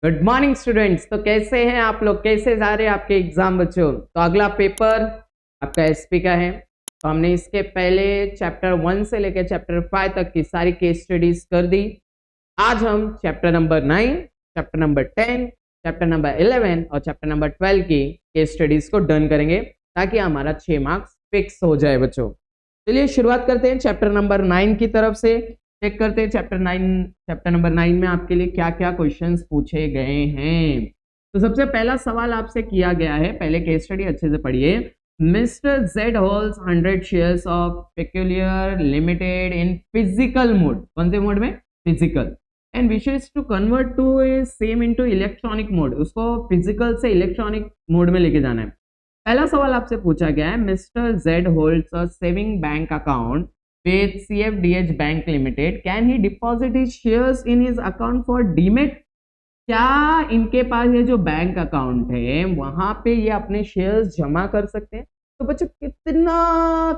Good morning students. तो कैसे हैं आप लोग, कैसे जा रहे हैं आपके एग्जाम बच्चों। तो अगला पेपर आपका एसपी का है। तो हमने इसके पहले चैप्टर 1 से लेकर चैप्टर 5 तक की सारी केस स्टडीज कर दी। आज हम chapter number 9, chapter number 10, chapter number 11 और चैप्टर नंबर 12 की केस स्टडीज को डन करेंगे ताकि हमारा 6 मार्क्स फिक्स हो जाए बच्चों। चलिए शुरुआत करते हैं चैप्टर नंबर 9 की तरफ से। चेक करते हैं चैप्टर नंबर 9 में आपके लिए क्या क्या क्वेश्चंस पूछे गए हैं। तो सबसे पहला सवाल आपसे किया गया है, पहले केस स्टडी अच्छे से पढ़िए। Mister Z holds 100 shares of peculiar limited in physical mode. कौन से मोड में? Physical. And wishes to convert to same into electronic mode. उसको फिजिकल से इलेक्ट्रॉनिक मोड में लेके जाना है। पहला सवाल आपसे पूछा गया है, mister Z holds a saving bank account with CFDH Bank Limited. Can he deposit his shares in his account for demat? क्या इनके पास ये जो बैंक अकाउंट है वहां पे ये अपने शेयर्स जमा कर सकते हैं? तो बच्चों कितना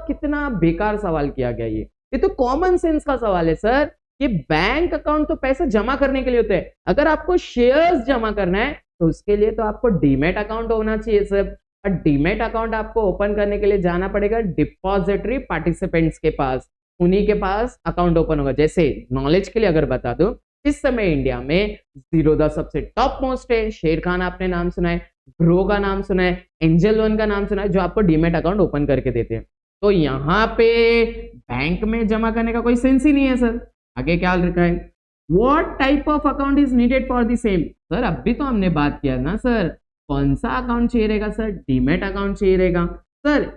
कितना बेकार सवाल किया गया। ये तो कॉमन सेंस का सवाल है सर। ये बैंक अकाउंट तो पैसा जमा करने के लिए होता है, अगर आपको शेयर्स जमा करना है तो उसके लिए तो आपको डीमेट अकाउंट होना चाहिए सर। और डीमेट अकाउंट आपको ओपन करने के लिए जाना पड़ेगा डिपॉजिटरी पार्टिसिपेंट्स के पास, उन्हीं के पास अकाउंट ओपन होगा। जैसे नॉलेज के लिए अगर बता दूं, इस समय इंडिया में जीरोधा सबसे टॉप मोस्ट है। शेर खान आपने नाम सुना है, ग्रो का नाम सुना है, एंजल वन का नाम सुना है, जो आपको डीमेट अकाउंट ओपन करके देते हैं। तो यहाँ पे बैंक में जमा करने का कोई सेंस ही नहीं है सर। आगे क्या लिखा है, what type of account is needed for the same. Sir अभी तो हमने बात किया ना सर, कौन सा अकाउंट चाहिए रहेगा सर? डीमेट अकाउंट चाहिए रहेगा sir.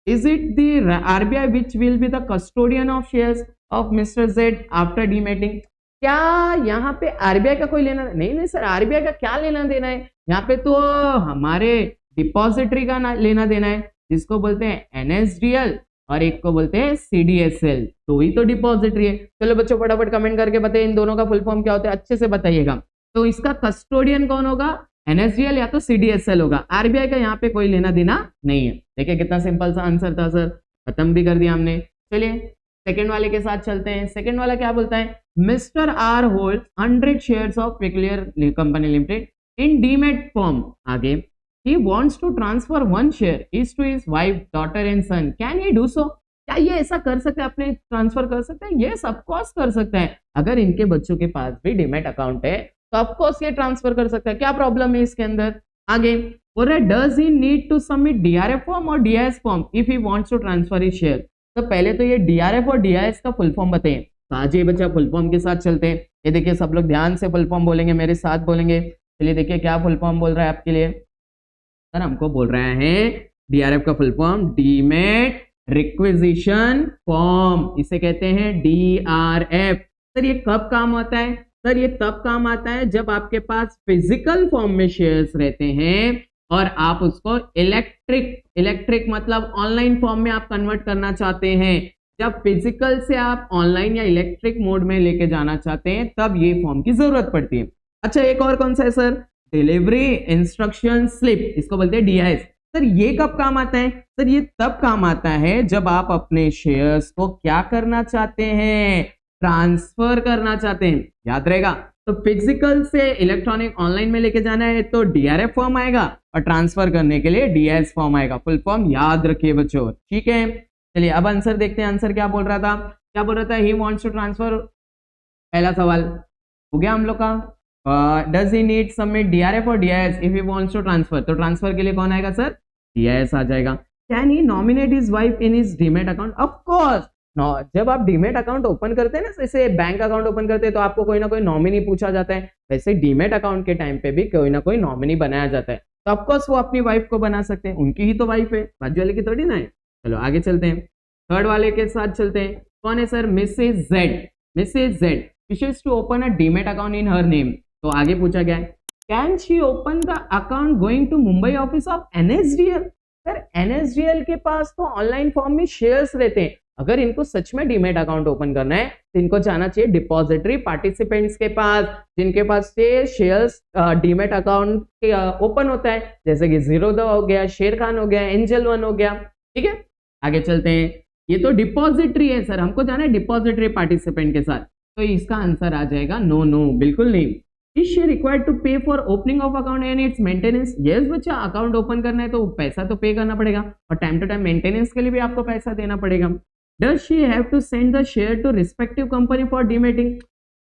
Is it the RBI which will be the custodian of shares of Mr. Z after dematting? क्या यहाँ पे आरबीआई का कोई लेना नहीं सर। आरबीआई का क्या लेना देना है यहाँ पे? तो हमारे डिपॉजिटरी का लेना देना है, जिसको बोलते हैं एनएसडीएल और एक को बोलते हैं सीडीएसएल। तो ही तो डिपॉजिटरी है। चलो बच्चों फटाफट कमेंट करके बताइए इन दोनों का फुल फॉर्म क्या होता है, अच्छे से बताइएगा। तो इसका कस्टोडियन कौन होगा? एनएसडीएल या तो सीडीएसएल होगा। आरबीआई का यहाँ पे कोई लेना देना नहीं है। देखिए कितना सिंपल सा आंसर था सर, खत्म भी कर दिया हमने। चलिए सेकंड वाले के साथ चलते हैं। सेकंड वाला क्या बोलता है, mister R hold 100 shares of peculiar company limited in demat form. आगे he wants to transfer 1 share is to his wife, daughter and son. Can he do so? क्या ये ऐसा कर सकते हैं, अपने ट्रांसफर कर सकते हैं? ये सब कोर्स कर सकते हैं। अगर इनके बच्चों के पास भी डीमेट अकाउंट है तो ऑफ कोर्स ये ट्रांसफर कर सकता है। क्या प्रॉब्लम है इसके अंदर? आगे और does he need to submit DRF form और DIS form if he wants to transfer his share. तो पहले तो ये डीआरएफ और डीआईएस का फुल फॉर्म बताएं। तो आज ये बच्चा फुल फॉर्म के साथ चलते हैं। ये देखिए सब लोग ध्यान से फुल फॉर्म बोलेंगे, मेरे साथ बोलेंगे। चलिए देखिए क्या फुल फॉर्म बोल रहा है आपके लिए। सर हमको बोल रहा है डीआरएफ का full form demat requisition form, इसे कहते हैं डीआरएफ। सर ये कब काम आता है? सर ये तब काम आता है जब आपके पास फिजिकल फॉर्म में शेयर्स रहते हैं और आप उसको इलेक्ट्रिक मतलब ऑनलाइन फॉर्म में आप कन्वर्ट करना चाहते हैं। जब फिजिकल से आप ऑनलाइन या इलेक्ट्रिक मोड में लेके जाना चाहते हैं तब ये फॉर्म की जरूरत पड़ती है। अच्छा एक और कौन सा है सर? डिलीवरी इंस्ट्रक्शन स्लिप, इसको बोलते हैं डीआईएस। सर ये कब काम आता है? सर ये तब काम आता है जब आप अपने शेयर्स को क्या करना चाहते हैं? ट्रांसफर करना चाहते हैं। याद रहेगा। तो फिजिकल से इलेक्ट्रॉनिक ऑनलाइन में लेके जाना है तो डीआरएफ फॉर्म आएगा और ट्रांसफर करने के लिए डीआईएस फॉर्म आएगा। फुल फॉर्म याद रखिए बच्चों, ठीक है। चलिए अब आंसर देखते हैं। आंसर क्या बोल रहा था? क्या बोल रहा था? He wants to transfer. पहला सवाल हो गया हम लोग का। Does he need submit DRF और DIS if he wants to transfer? तो ट्रांसफर के लिए कौन आएगा सर? डीआईएस आ जाएगा। Can he nominate his wife in his demat account? Of course. जब आप डीमेट अकाउंट ओपन करते हैं ना, जैसे बैंक अकाउंट ओपन करते हैं तो आपको कोई ना कोई नॉमिनी पूछा जाता है, वैसे डीमेट अकाउंट के टाइम पे भी कोई ना कोई नॉमिनी बनाया जाता है। तो ऑफकोर्स वो अपनी वाइफ को बना सकते हैं, उनकी ही तो वाइफ है, बाजू वाले की थोड़ी ना है। चलो आगे चलते हैं, थर्ड वाले के साथ चलते हैं। कौन है sir? Missus Z. Missus Z wishes to open a demat account in her name. तो आगे पूछा गया है, can she open the account going to Mumbai office of NSDL? Sir NSDL के पास तो ऑनलाइन फॉर्म में शेयर्स रहते हैं। अगर इनको सच में डीमेट अकाउंट ओपन करना है तो इनको जाना चाहिए डिपॉजिटरी पार्टिसिपेंट्स के पास, जिनके पास से शेयर्स डीमेट अकाउंट ओपन होता है, जैसे कि जीरोधा हो गया, शेर खान हो गया, एंजल वन हो गया। ठीक है आगे चलते हैं। ये तो डिपॉजिटरी है सर, हमको जाना है डिपॉजिटरी पार्टिसिपेंट के साथ। तो इसका आंसर आ जाएगा नो, बिल्कुल नहीं। इज शी रिक्वायर्ड टू पे for opening of account and it's maintenance? Yes बच्चा, अकाउंट ओपन करना है तो पैसा तो पे करना पड़ेगा और टाइम टू टाइम मेंटेनेंस के लिए भी आपको पैसा देना पड़ेगा। Does she have to send the share to respective company for demating?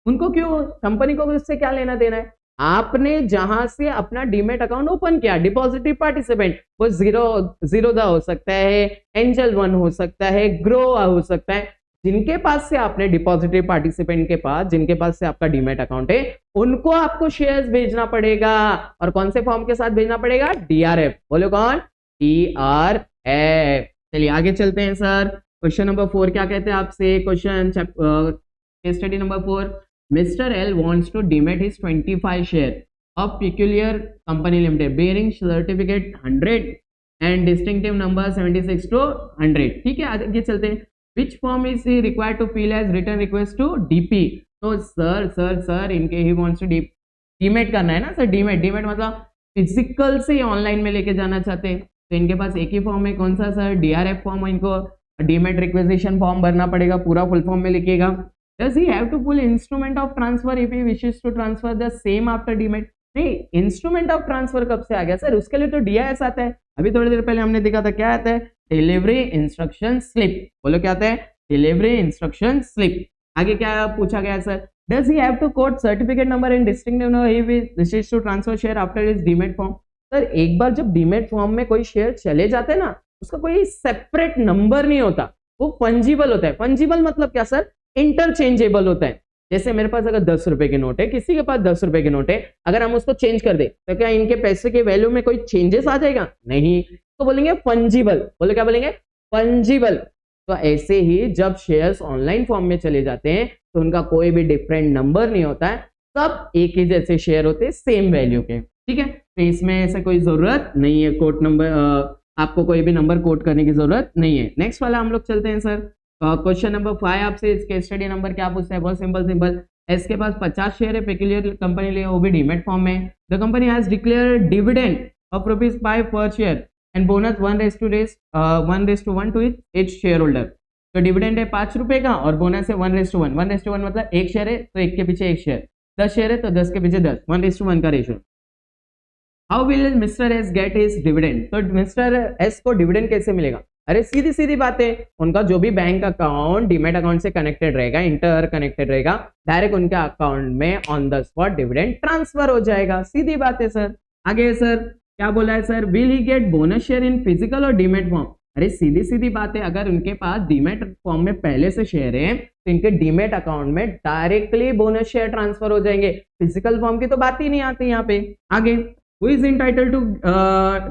उनको क्यों, कंपनी को उससे क्या लेना देना है? आपने जहां से अपना डीमेट अकाउंट ओपन किया, डिपॉजिटरी पार्टिसिपेंट, वो जीरोधा हो सकता है, एंजल वन हो सकता है, ग्रो हो सकता है, जिनके पास से आपने डिपॉजिटरी पार्टिसिपेंट के पास, जिनके पास से आपका डीमेट अकाउंट है, उनको आपको शेयर्स भेजना पड़ेगा। और कौन से फॉर्म के साथ भेजना पड़ेगा? डीआरएफ। बोलो कौन? डीआरएफ। चलिए आगे चलते हैं सर। क्वेश्चन नंबर 4 क्या कहते हैं आपसे? Question study number 4, Mr. L wants to demat his 25 share of Peculiar Company Limited bearing certificate 100 and distinctive number 76 to 100। ठीक है, आगे चलते हैं। Which form is he required to fill as written request to DP? तो sir इनके ही wants to demat करना है ना सर। डीमेट मतलब फिजिकल से ऑनलाइन में लेके जाना चाहते हैं, तो इनके पास एक ही फॉर्म है, कौन सा सर? DRF form. इनको डीमेट रिक्वेजिशन फॉर्म भरना पड़ेगा, पूरा फुल फॉर्म में लिखिएगा। Does he have to pull instrument of transfer if he wishes to transfer the same after demat? नहीं, इंस्ट्रूमेंट ऑफ ट्रांसफर कब से आ गया सर? उसके लिए तो डीआईएस आता है। अभी थोड़ी देर पहले हमने देखा था, क्या आता है? Delivery instruction slip. बोलो क्या आता है? Delivery instruction slip. आगे क्या पूछा गया sir? Does he have to quote certificate number and distinctive number he wishes to transfer share after his demat form? Sir एक बार जब डीमेट फॉर्म में कोई शेयर चले जाते हैं ना, उसका कोई सेपरेट नंबर नहीं होता, वो फंजिबल होता है। फंजिबल मतलब क्या सर? इंटरचेंजेबल होता है। जैसे मेरे पास अगर 10 रुपए के नोट है, किसी के पास 10 रुपए के नोट है, अगर हम उसको चेंज कर दे तो क्या इनके पैसे के वैल्यू में कोई चेंजेस आ जाएगा? नहीं, तो बोलेंगे फंजिबल। बोले क्या बोलेंगे? फंजिबल। तो ऐसे ही जब शेयर्स ऑनलाइन फॉर्म में चले जाते हैं तो उनका कोई भी डिफरेंट नंबर नहीं होता है, सब एक ही जैसे शेयर होते हैं, सेम वैल्यू के। ठीक है, तो इसमें ऐसे कोई जरूरत नहीं है कोड नंबर, आपको कोई भी नंबर कोड करने की जरूरत नहीं है। नेक्स्ट वाला हम लोग चलते हैं सर। क्वेश्चन नंबर 5 आपसे इसके स्टडी नंबर क्या पूछता है? बहुत सिंपल। एस के पास 50 शेयर है पेक्यूलियर कंपनी लिए, वो भी डीमेट फॉर्म में। The company has declare dividend of ₹5 पर share and bonus 1:1 to each share holder. तो डिविडेंड है 5 रुपए का और बोनस है 1:1। 1:1 मतलब एक शेयर है तो एक के पीछे एक शेयर, 10 शेयर है तो 10 के पीछे 10, 1:1 का ratio. How will mister S get his dividend? तो मिस्टर एस को डिविडेंड कैसे मिलेगा? अरे सीधी बात है, उनका जो भी बैंक अकाउंट डीमेट अकाउंट से कनेक्टेड रहेगा, इंटर कनेक्टेड रहेगा, डायरेक्ट उनके अकाउंट में on the spot dividend transfer हो जाएगा। सीधी बात है सर। आगे सर क्या बोला है sir? Will he gate bonus share in physical और डीमेट फॉर्म? अरे सीधी बात है, अगर उनके पास डीमेट फॉर्म में पहले से शेयर है तो इनके डीमेट अकाउंट में डायरेक्टली बोनस शेयर ट्रांसफर हो जाएंगे। फिजिकल फॉर्म की तो बात ही नहीं आती यहाँ पे। आगे Who is entitled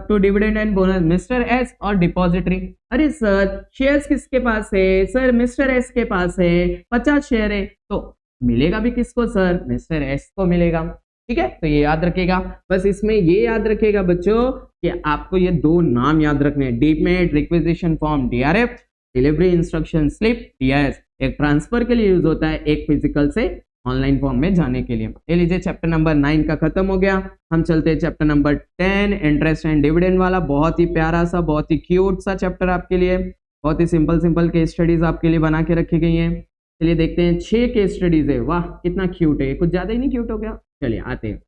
to dividend and bonus? Mister S और डिपॉजिटरी? अरे सर शेयर्स किसके पास है? सर मिस्टर एस के पास है, 50 शेयर है, तो मिलेगा भी किसको सर? मिस्टर एस को मिलेगा। ठीक है, तो ये याद रखिएगा। बस इसमें ये याद रखिएगा बच्चों कि आपको ये दो नाम याद रखने हैं, demat requisition form DRF, delivery instruction slip DIIs. एक ट्रांसफर के लिए यूज होता है, एक फिजिकल से ऑनलाइन फॉर्म में जाने के लिए। ये लीजिए चैप्टर नंबर 9 का खत्म हो गया। हम चलते हैं chapter number 10 interest and dividend वाला। बहुत ही प्यारा सा, बहुत ही क्यूट सा चैप्टर आपके लिए, बहुत ही सिंपल केस स्टडीज आपके लिए बना के रखी गई हैं। चलिए देखते हैं, 6 केस स्टडीज है। वाह कितना क्यूट है, कुछ ज्यादा ही नहीं क्यूट हो गया? चलिए आते हैं,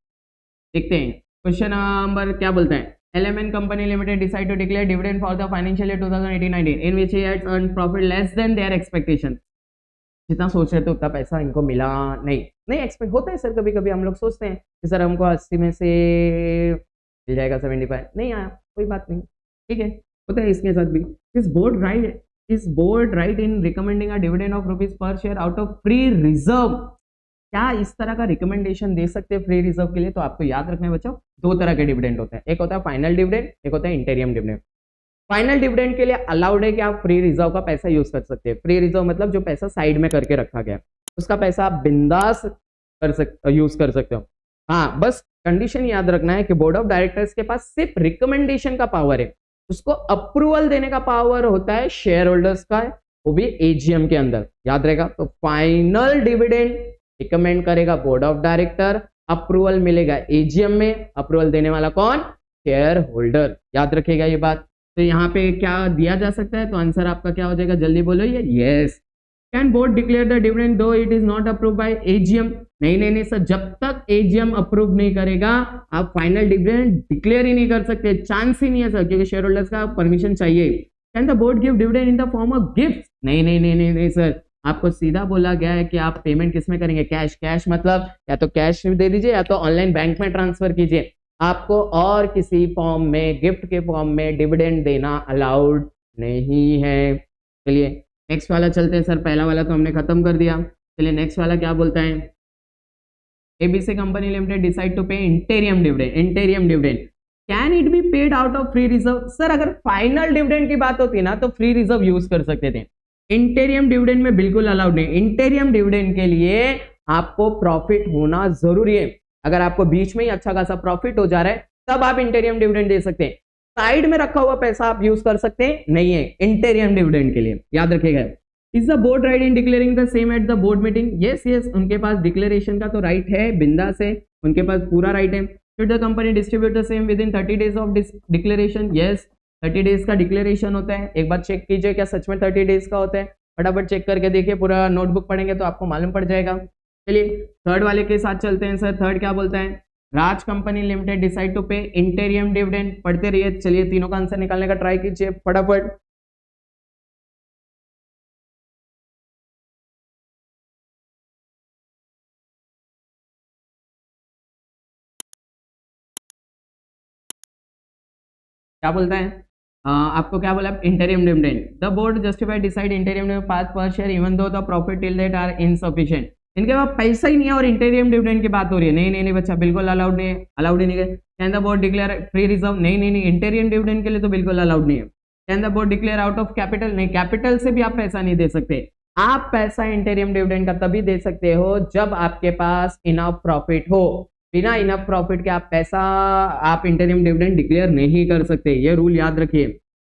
देखते हैं। क्वेश्चन नंबर क्या बोलता है? LMN company limited decide to declare dividend for the financial year 2018-19 in which he had earned profit less than their expectation. जितना सोच रहे थे उतना पैसा इनको मिला नहीं एक्सपेक्ट होता है सर। कभी कभी हम लोग सोचते हैं कि सर हमको 80 में से मिल जाएगा 75, नहीं आया, कोई बात नहीं, ठीक है, होता है इसके साथ भी। इस board right in recommending a dividend of ₹, पर share out of free reserve. क्या इस तरह का रिकमेंडेशन दे सकते हैं फ्री रिजर्व के लिए? तो आपको याद रखना है बच्चों, 2 तरह के डिविडेंड होते हैं, एक होता है फाइनल डिविडेंड, एक होता है इंटीरियम डिविडेंड। फाइनल डिविडेंड के लिए अलाउड है कि आप फ्री रिजर्व का पैसा यूज कर सकते हैं। फ्री रिजर्व मतलब जो पैसा साइड में करके रखा गया, उसका पैसा आप बिंदास यूज कर सकते हो। हाँ, बस कंडीशन याद रखना है कि बोर्ड ऑफ डायरेक्टर्स के पास सिर्फ रिकमेंडेशन का पावर है, उसको अप्रूवल देने का पावर होता है शेयर होल्डर्स का, वो भी एजीएम के अंदर, याद रहेगा। तो फाइनल डिविडेंड रिकमेंड करेगा बोर्ड ऑफ डायरेक्टर, अप्रूवल मिलेगा एजीएम में, अप्रूवल देने वाला कौन? शेयर होल्डर, याद रखिएगा ये बात। तो यहाँ पे क्या दिया जा सकता है? तो आंसर आपका क्या हो जाएगा, जल्दी बोलो ये, yes. Can board declare the dividend though it is not approve by AGM? नहीं सर, जब तक एजीएम अप्रूव नहीं करेगा आप फाइनल डिविडेंड डिक्लेयर ही नहीं कर सकते, चांस ही नहीं है सर, क्योंकि शेयर होल्डर्स का परमिशन चाहिए। Can the board give dividend in the form of gift? नहीं सर, आपको सीधा बोला गया है कि आप पेमेंट किसमें करेंगे, कैश। कैश मतलब या तो कैश दे दीजिए या तो ऑनलाइन बैंक में ट्रांसफर कीजिए, आपको और किसी फॉर्म में, गिफ्ट के फॉर्म में डिविडेंड देना अलाउड नहीं है। चलिए नेक्स्ट वाला चलते हैं सर, पहला वाला तो हमने खत्म कर दिया। चलिए नेक्स्ट वाला क्या बोलता है, ABC company limited decide to pay interim dividend. Interim dividend can it be paid out of free reserve? Sir अगर फाइनल डिविडेंड की बात होती ना तो फ्री रिजर्व यूज कर सकते थे, इंटेरियम डिविडेंड में बिल्कुल अलाउड नहीं। इंटेरियम डिविडेंड के लिए आपको प्रॉफिट होना जरूरी है, अगर आपको बीच में ही अच्छा खासा प्रॉफिट हो जा रहा है तब आप इंटेरियम डिविडेंड दे सकते हैं, साइड में रखा हुआ पैसा आप यूज कर सकते हैं नहीं है इंटेरियम डिविडेंड के लिए, याद रखिएगा। Is the board right in declaring the same at the board meeting? Yes, उनके पास डिक्लेरेशन का तो राइट है, बिंदास है, उनके पास पूरा राइट है। Should the company distribute the same with in 30 days of declaration? Yes, 30 days का डिक्लेरेशन होता है। एक बार चेक कीजिए क्या सच में 30 डेज का होता है, फटाफट चेक करके देखिए, पूरा नोटबुक पढ़ेंगे तो आपको मालूम पड़ जाएगा। चलिए थर्ड वाले के साथ चलते हैं सर, थर्ड क्या बोलता है, राज company limited decide to pay interim dividend. पढ़ते रहिए, चलिए तीनों का आंसर निकालने का ट्राई कीजिए फटाफट। क्या बोलता है, आपको क्या बोला, interim dividend. The board justified decide interim dividend pass per share even though the profit till that are insufficient. इनके पास पैसा ही नहीं है और इंटेरियम डिविडेंड की बात हो रही है। नहीं बच्चा, बिल्कुल अलाउड नहीं है, अलाउड ही नहीं है। Can the board declare free reserve? नहीं, इंटेरियम डिविडेंड के लिए तो बिल्कुल अलाउड नहीं है। Can the board declare out of capital? नहीं, कैपिटल से भी आप पैसा नहीं दे सकते। आप पैसा इंटेरियम डिविडेंड का तभी दे सकते हो जब आपके पास इनफ प्रॉफिट हो, बिना इनफ प्रॉफिट के आप पैसा, आप इंटरिम डिविडेंड डिक्लेयर नहीं कर सकते, ये रूल याद रखिए।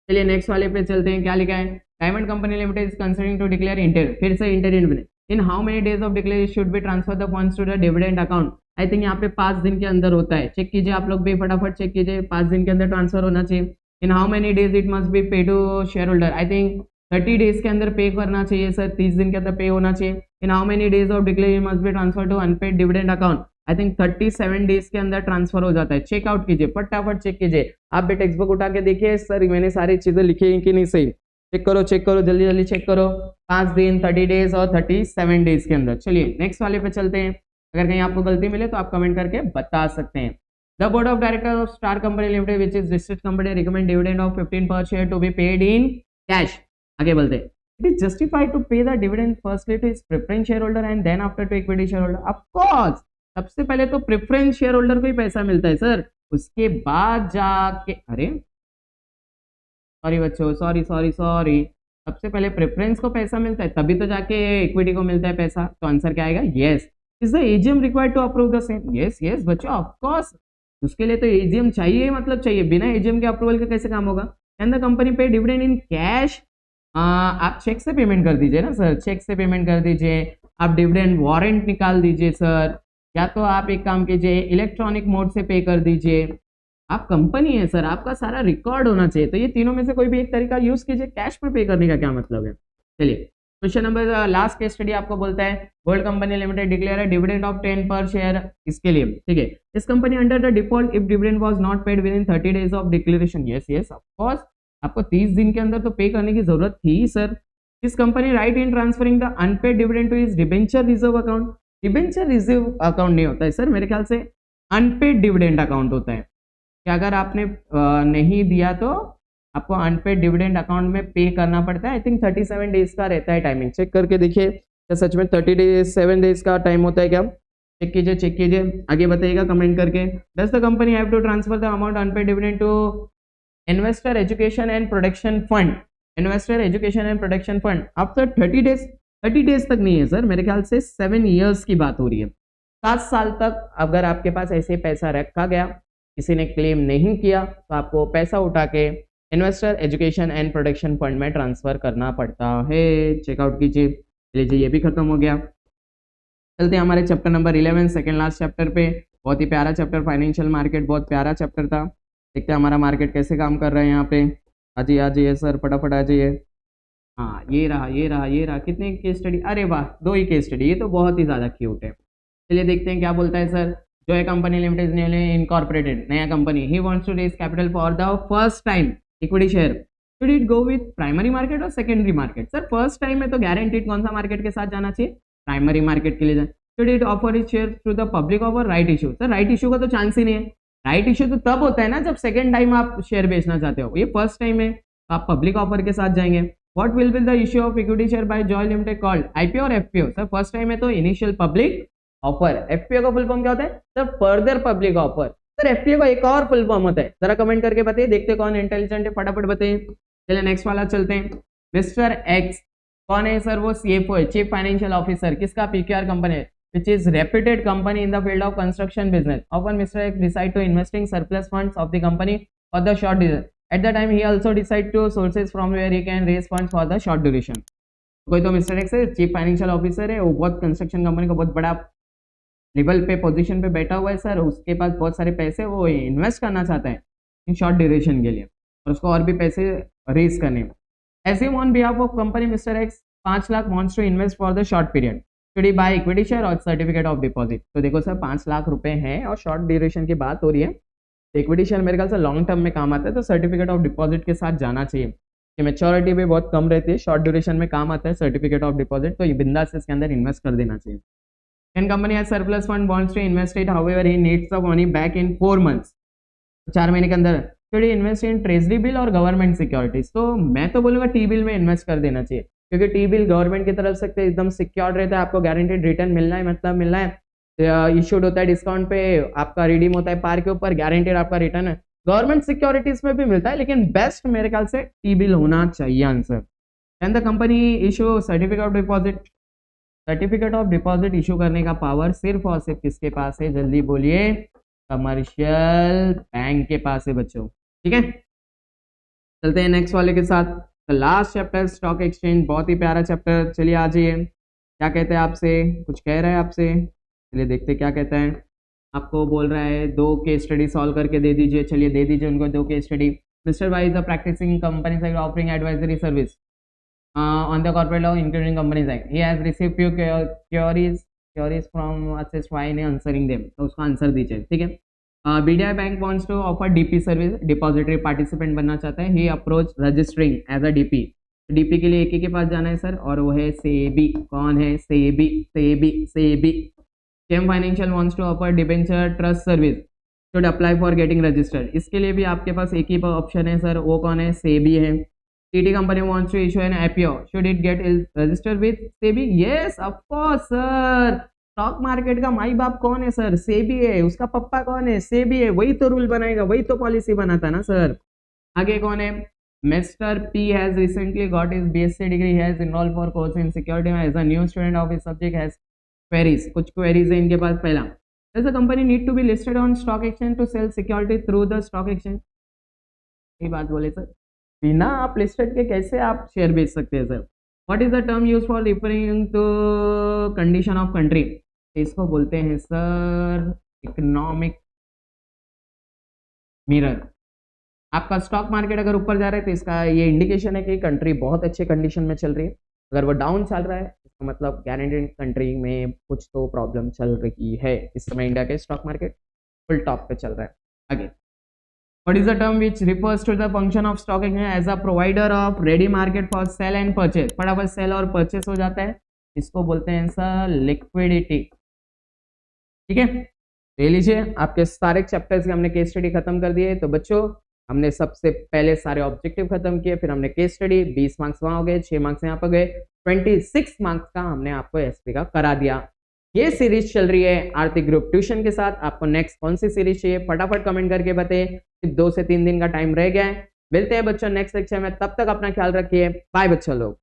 चलिए नेक्स्ट वाले पे चलते हैं, क्या लिखा है, diamond company limited is considering to declare inter, फिर से interim dividend. In how many days of declare should be transfer the funds to the dividend account? I think यहाँ पे 5 दिन के अंदर होता है, चेक कीजिए आप लोग भी, फटाफट चेक कीजिए, 5 दिन के अंदर ट्रांसफर होना चाहिए। In how many days it must be pay to share holder? I think 30 days के अंदर पे करना चाहिए सर, 30 दिन के अंदर पे होना चाहिए। In how many days of declare must be transfer to unpaid dividend account? I think 37 days के अंदर ट्रांसफर हो जाता है। चेकआउट कीजिए, फटाफट चेक कीजिए, आप भी टेक्स्ट बुक उठा के देखिए सर मैंने सारी चीजें लिखी हैं कि नहीं सही, चेक करो जल्दी जल्दी चेक करो। 5 दिन, 30 डेज और 37 डेज के अंदर। चलिए नेक्स्ट वाले पे चलते हैं, अगर कहीं आपको गलती मिले तो आप कमेंट करके बता सकते हैं। The board of director of star company limited which is listed company recommend dividend of 15 per share to be paid in cash. आगे बोलते हैं, it is justified to pay the dividend firstly to its preference shareholder and then after to equity shareholder? Of course, सबसे पहले तो preference share holder को ही पैसा मिलता है सर, उसके बाद जाके, अरे सॉरी बच्चों, सॉरी सबसे पहले प्रेफरेंस को पैसा मिलता है तभी तो जाके इक्विटी को मिलता है पैसा। तो आंसर क्या आएगा, yes. Is the AGM required to approve the same? Yes बच्चों, ऑफ कोर्स, उसके लिए तो एजीएम चाहिए, मतलब चाहिए, बिना एजीएम के अप्रूवल के कैसे काम होगा। कैन द कंपनी पे डिविडेंड इन कैश? आप चेक से पेमेंट कर दीजिए ना सर, चेक से पेमेंट कर दीजिए, आप डिविडेंड वारंट निकाल दीजिए सर, या तो आप एक काम कीजिए इलेक्ट्रॉनिक मोड से पे कर दीजिए। आप कंपनी है सर, आपका सारा रिकॉर्ड होना चाहिए, तो ये तीनों में से कोई भी एक तरीका यूज कीजिए, कैश में पे करने का क्या मतलब है। चलिए question number last case study आपको बोलता है वर्ल्ड कंपनी लिमिटेड डिक्लेयर है डिविडेंड ऑफ 10 पर शेयर, इसके लिए ठीक है। इस company under the default if dividend was not paid with in 30 days of declaration? Yes of course, आपको 30 दिन के अंदर तो पे करने की जरूरत थी sir. Is company right in transferring the unpaid dividend to is debenture reserve account? Debenture reserve account नहीं होता है सर, मेरे ख्याल से अनपेड डिविडेंड अकाउंट होता है, कि अगर आपने नहीं दिया तो आपको अनपेड डिविडेंड अकाउंट में पे करना पड़ता है। आई थिंक 37 डेज का रहता है टाइमिंग, चेक करके देखिए क्या सच में 37 डेज का टाइम होता है क्या, चेक कीजिए, आगे बताइएगा कमेंट करके। Does the company have to transfer the amount unpaid dividend to investor education and protection fund? Investor education and protection fund after 30 days, 30 days तक नहीं है सर, मेरे ख्याल से 7 ईयर्स की बात हो रही है, 7 साल तक अगर आपके पास ऐसे पैसा रखा गया, किसी ने क्लेम नहीं किया, तो आपको पैसा उठा के investor education and protection fund में ट्रांसफर करना पड़ता है। चेकआउट कीजिए, लीजिए ये भी खत्म हो गया। चलते हैं हमारे chapter number 11, second last chapter पे, बहुत ही प्यारा चैप्टर, फाइनेंशियल मार्केट, बहुत प्यारा चैप्टर था। देखते हैं हमारा मार्केट कैसे काम कर रहा है यहाँ पे। आ जाइए सर, फटाफट आ जाइए। हाँ ये रहा ये रहा ये रहा, कितने केस स्टडी, अरे वाह 2 ही केस स्टडी, ये तो बहुत ही ज़्यादा क्यूट है। चलिए देखते हैं क्या बोलता है सर। जो है कंपनी लिमिटेड न्यूली इनकॉर्पोरेटेड, नया company, he wants to raise capital for the first time equity share, should it go with primary market और secondary market? Sir first time में तो गारंटीड कौन सा मार्केट के साथ जाना चाहिए? प्राइमरी मार्केट के लिए जाए। Should it offer it share through the public offer right issue? Sir right issue का तो चांस ही नहीं है। राइट इशू तो तब होता है ना जब सेकेंड टाइम आप शेयर बेचना चाहते हो, ये फर्स्ट टाइम है तो आप पब्लिक ऑफर के साथ जाएंगे। What will be the issue of equity share by joy limited called IPO और एफपीओ? सर फर्स्ट टाइम है तो इनिशियल पब्लिक ऑफर। एफपीओ का फुल फॉर्म क्या होता है? Sir further public offer. Sir FPO का एक और फुल फॉर्म होता है, जरा कमेंट करके बताइए, देखते कौन इंटेलिजेंट है, फटाफट बताइए। चलिए नेक्स्ट वाला चलते हैं। मिस्टर एक्स कौन है सर? वो सीएफओ है, चीफ फाइनेंशियल ऑफिसर, किसका? पीकेआर कंपनी है, which is reputed company in the field of construction business. Often Mr. X decide to investing surplus funds of the company for the short duration. At the time he also decide to sources from where he can raise funds for the short duration. कोई तो mister x है, chief financial officer है, वो बहुत construction company का बहुत बड़ा level पे पोजीशन पे बैठा हुआ है सर, उसके पास बहुत सारे पैसे, वो इन्वेस्ट करना चाहता है इन शॉर्ट ड्यूरेशन के लिए और उसको और भी पैसे रेज करने में। ऐसे on behalf of company mister X 5 lakh wants to invest for the short period, should he buy equity share और सर्टिफिकेट ऑफ डिपॉजिट? तो देखो सर 5 लाख रुपए हैं और शॉर्ट ड्यूरेशन की बात हो रही है, इक्विटी शेयर मेरे ख्याल से लॉन्ग टर्म में काम आता है, तो सर्टिफिकेट ऑफ डिपॉजिट के साथ जाना चाहिए कि मैच्योरिटी भी बहुत कम रहती है, शॉर्ट ड्यूरेशन में काम आता है सर्टिफिकेट ऑफ डिपॉजिट, तो ये बिंदास से इसके अंदर इन्वेस्ट कर देना चाहिए। When company has surplus fund wants to invest it, however he needs the money back in 4 months, 4 महीने के अंदर, should he invest in treasury bill और गवर्नमेंट सिक्योरिटीज? तो मैं तो बोलूंगा टी बिल में इन्वेस्ट कर देना चाहिए, क्योंकि टी बिल गवर्नमेंट की तरफ से एकदम सिक्योर रहता है, आपको गारंटेड रिटर्न मिलना है, मतलब मिलना है, इशूड होता है डिस्काउंट पे, आपका रिडीम होता है पार के ऊपर, गारंटेड आपका रिटर्न है। गवर्नमेंट सिक्योरिटीज में भी मिलता है, लेकिन बेस्ट मेरे ख्याल से टी बिल होना चाहिए answer. And the company issue certificate of deposit, certificate of deposit issue करने का पावर सिर्फ और सिर्फ किसके पास है? जल्दी बोलिए, कमर्शियल बैंक के पास है बच्चों, ठीक है। चलते हैं नेक्स्ट वाले के साथ, लास्ट चैप्टर स्टॉक एक्सचेंज, बहुत ही प्यारा चैप्टर। चलिए आ जाइए, क्या कहते हैं आपसे? कुछ कह रहा है आपसे, चलिए देखते क्या कहता है। आपको बोल रहा है 2 केस स्टडी सॉल्व करके दे दीजिए, चलिए दे दीजिए उनको 2 case study. Mister Y is a practicing company side offering advisory service on the corporate law including companies act. He has received few queries from assessed why in answering them, तो उसका answer दीजिए, ठीक है। BDI bank wants to offer DP service, depository participant बनना चाहता है। He approach registering as a DP, DP के लिए एक ही के पास जाना है सर, और वो है सेबी। कौन है? SEBI, SEBI, SEBI. Kem financial wants to offer debenture trust service, should apply for getting registered, इसके लिए भी आपके पास एक ही ऑप्शन है सर, वो कौन है? सेबी है। TT company wants to issue an IPO, should it get registered with SEBI? Yes, of course sir। Stock market का माई बाप कौन है सर? सेबी है। उसका पप्पा कौन है? सेबी है। वही तो रूल बनाएगा, वही तो पॉलिसी बनाता ना सर। आगे कौन है? Mister P has recently got his BSc degree, has enrolled for course in security as a new student of his subject, has queries, कुछ क्वेरीज है इनके पास। पहला, does the company need to be listed on stock exchange to sell security through the stock exchange? ये बात बोले sir, बिना आप listed के कैसे आप शेयर बेच सकते हैं sir? What is the term use for referring to condition of country? इसको बोलते हैं सर इकोनॉमिक मिरर। आपका स्टॉक मार्केट अगर ऊपर जा रहा है तो इसका ये इंडिकेशन है कि कंट्री बहुत अच्छे कंडीशन में चल रही है, अगर वो डाउन चल रहा है इसका मतलब गारंटेड कंट्री में कुछ तो प्रॉब्लम चल रही है। इस समय इंडिया के स्टॉक मार्केट फुल टॉप पे चल रहा है। आगे, what is the term which refers to the function of stock exchange as a provider of ready market for sell and purchase? फटाफट सेल और परचेस हो जाता है, इसको बोलते हैं सर लिक्विडिटी, ठीक है। ले लीजिए, आपके सारे चैप्टर्स के हमने केस स्टडी खत्म कर दिए। तो बच्चों हमने सबसे पहले सारे ऑब्जेक्टिव खत्म किए, फिर हमने केस स्टडी, 20 मार्क्स वहां हो गए, 6 मार्क्स यहाँ पर गए, 26 मार्क्स का हमने आपको एसपी का करा दिया। ये सीरीज चल रही है आर्थिक ग्रुप ट्यूशन के साथ। आपको नेक्स्ट कौन सी सीरीज चाहिए फटाफट कमेंट करके बताइए। सिर्फ 2 से 3 दिन का टाइम रह गया है। मिलते हैं बच्चों नेक्स्ट लेक्चर में, तब तक अपना ख्याल रखिए। बाय बच्चों लोग।